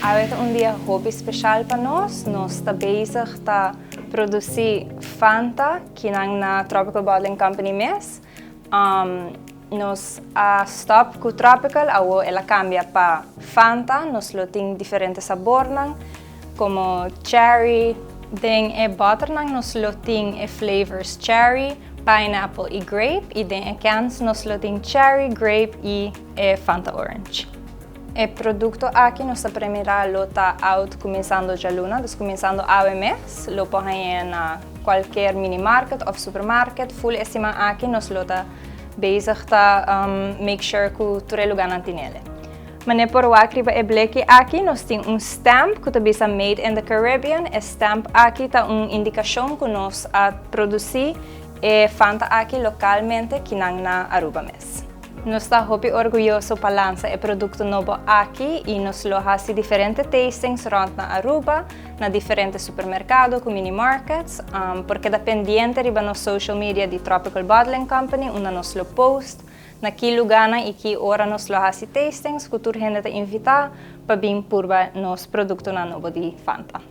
Avete un dia hobby special para nós está bezig ta produzir Fanta, que na Tropical Bottling Company mes. Nos stop com Tropical, ela cambia para Fanta, nos lo tem diferentes sabor como cherry, den butter nos lo tem flavors cherry, pineapple e grape, e den cans nos lo tem cherry, grape e Fanta orange. O produto aqui nossa primeira lota out começando já luna, começando a mês, lo põe na qualquer mini market ou supermarket, full estima aqui nos lota bezig ta make sure que tudo lugar não tem ele. Mas por o aqui é bleque aqui nós tem stamp que também é made in the Caribbean, stamp aqui tá indicação que nós a produzir Fanta aqui localmente que na Aruba mes. Nós está muito orgulhoso para lançar o produto novo aqui e nós lo hasi diferentes tastings rond na Aruba, na diferentes supermercados, com mini markets, porque dependiente riba no social media de Tropical Bottling Company, onde nós lo post, na que lugar e que hora nós lo hasi tastings, que tur gente te invita para vir provar nos produto na novo de Fanta.